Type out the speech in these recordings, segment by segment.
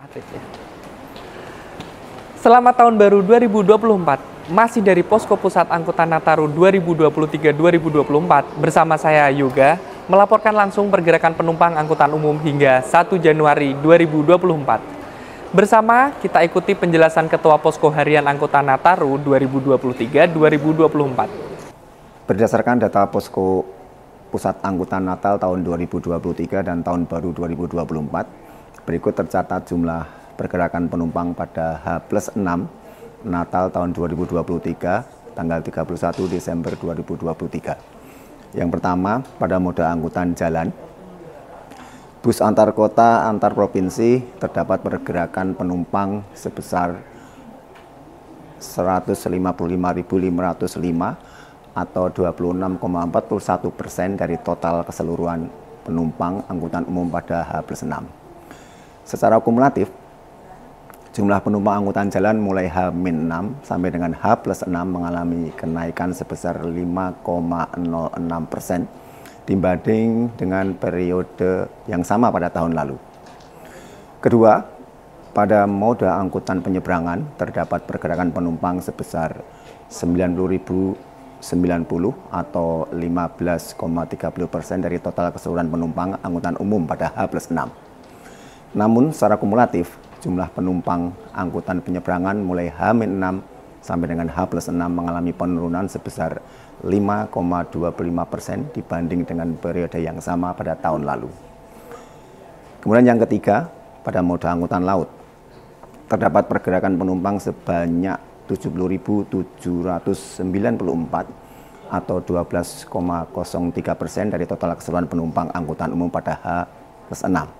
Aktif ya. Selamat tahun baru 2024, masih dari Posko Pusat Angkutan Nataru 2023-2024 bersama saya Yoga melaporkan langsung pergerakan penumpang angkutan umum hingga 1 Januari 2024. Bersama kita ikuti penjelasan Ketua Posko Harian Angkutan Nataru 2023-2024. Berdasarkan data Posko Pusat Angkutan Natal tahun 2023 dan tahun baru 2024, berikut tercatat jumlah pergerakan penumpang pada H+6 Natal tahun 2023 tanggal 31 Desember 2023. Yang pertama, pada moda angkutan jalan, bus antar kota antar provinsi terdapat pergerakan penumpang sebesar 155.505 atau 26,41% dari total keseluruhan penumpang angkutan umum pada H+6. Secara kumulatif, jumlah penumpang angkutan jalan mulai H-6 sampai dengan H+6 mengalami kenaikan sebesar 5,06% dibanding dengan periode yang sama pada tahun lalu. Kedua, pada moda angkutan penyeberangan terdapat pergerakan penumpang sebesar 90.090 atau 15,30% dari total keseluruhan penumpang angkutan umum pada H+6. Namun secara kumulatif, jumlah penumpang angkutan penyeberangan mulai H-6 sampai dengan H+6 mengalami penurunan sebesar 5,25% dibanding dengan periode yang sama pada tahun lalu. Kemudian yang ketiga, pada moda angkutan laut, terdapat pergerakan penumpang sebanyak 70.794 atau 12,03% dari total keseluruhan penumpang angkutan umum pada H+6.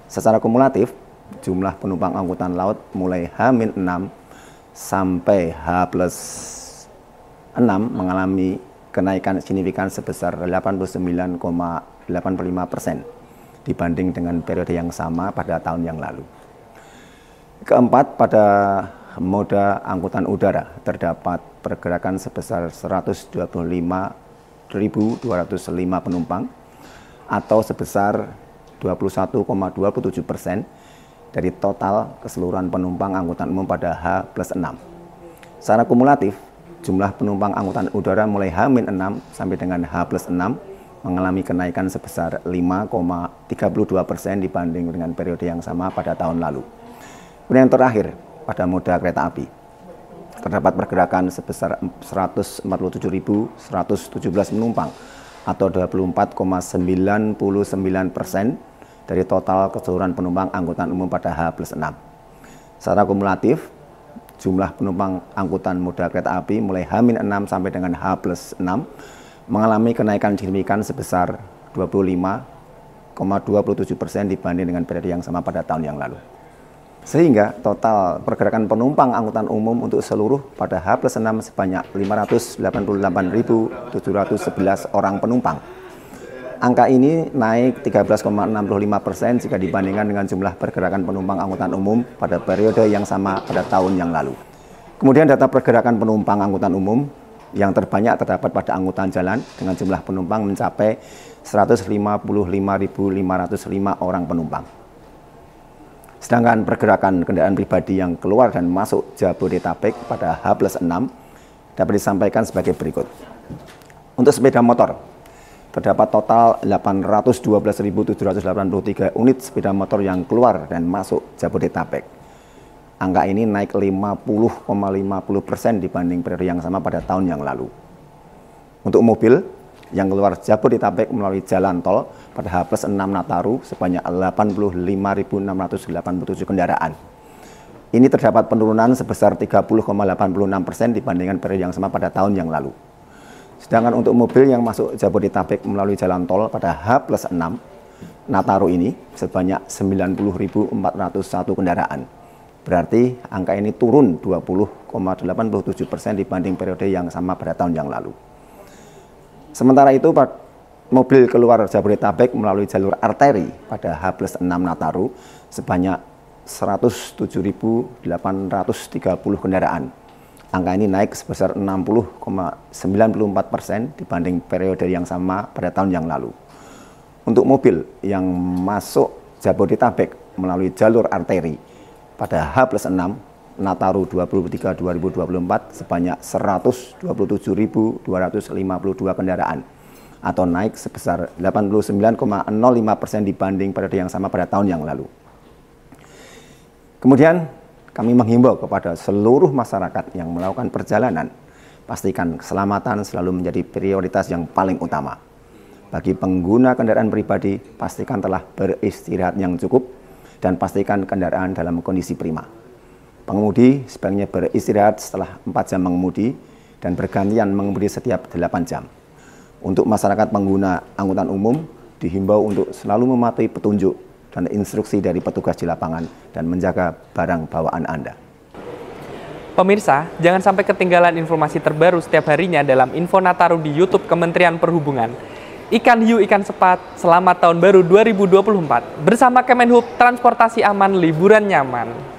Secara kumulatif, jumlah penumpang angkutan laut mulai H-6 sampai H+6 mengalami kenaikan signifikan sebesar 89,85% dibanding dengan periode yang sama pada tahun yang lalu. Keempat, pada moda angkutan udara terdapat pergerakan sebesar 125.205 penumpang atau sebesar 21,27% dari total keseluruhan penumpang angkutan umum pada H+6. Secara kumulatif, jumlah penumpang angkutan udara mulai H-6 sampai dengan H+6 mengalami kenaikan sebesar 5,32% dibanding dengan periode yang sama pada tahun lalu. Kemudian yang terakhir, pada moda kereta api, terdapat pergerakan sebesar 147.117 penumpang atau 24,99% dari total keseluruhan penumpang angkutan umum pada H+6. Secara kumulatif, jumlah penumpang angkutan moda kereta api mulai H-6 sampai dengan H+6 mengalami kenaikan signifikan sebesar 25,27% dibanding dengan periode yang sama pada tahun yang lalu. Sehingga total pergerakan penumpang angkutan umum untuk seluruh pada H+6 sebanyak 588.711 orang penumpang. Angka ini naik 13,65% jika dibandingkan dengan jumlah pergerakan penumpang angkutan umum pada periode yang sama pada tahun yang lalu. Kemudian data pergerakan penumpang angkutan umum yang terbanyak terdapat pada angkutan jalan dengan jumlah penumpang mencapai 155.505 orang penumpang. Sedangkan pergerakan kendaraan pribadi yang keluar dan masuk Jabodetabek pada H+6 dapat disampaikan sebagai berikut. Untuk sepeda motor, terdapat total 812.783 unit sepeda motor yang keluar dan masuk Jabodetabek. Angka ini naik 50,50% dibanding periode yang sama pada tahun yang lalu. Untuk mobil yang keluar Jabodetabek melalui jalan tol pada H+6 Nataru sebanyak 85.687 kendaraan. Ini terdapat penurunan sebesar 30,86% dibandingkan periode yang sama pada tahun yang lalu. Sedangkan untuk mobil yang masuk Jabodetabek melalui jalan tol pada H+6 Nataru ini sebanyak 90.401 kendaraan. Berarti angka ini turun 20,87% dibanding periode yang sama pada tahun yang lalu. Sementara itu, mobil keluar Jabodetabek melalui jalur arteri pada H+6 Nataru sebanyak 107.830 kendaraan. Angka ini naik sebesar 60,94% dibanding periode yang sama pada tahun yang lalu. Untuk mobil yang masuk Jabodetabek melalui jalur arteri pada H+6 Nataru 23/2024 sebanyak 127.252 kendaraan atau naik sebesar 89,05% dibanding periode yang sama pada tahun yang lalu. Kemudian kami menghimbau kepada seluruh masyarakat yang melakukan perjalanan, pastikan keselamatan selalu menjadi prioritas yang paling utama. Bagi pengguna kendaraan pribadi, pastikan telah beristirahat yang cukup dan pastikan kendaraan dalam kondisi prima. Pengemudi sebaiknya beristirahat setelah 4 jam mengemudi dan bergantian mengemudi setiap 8 jam. Untuk masyarakat pengguna angkutan umum, dihimbau untuk selalu mematuhi petunjuk dan instruksi dari petugas di lapangan dan menjaga barang bawaan Anda. Pemirsa, jangan sampai ketinggalan informasi terbaru setiap harinya dalam Info Nataru di YouTube Kementerian Perhubungan. Ikan hiu ikan sepat, selamat tahun baru 2024. Bersama Kemenhub, transportasi aman, liburan nyaman.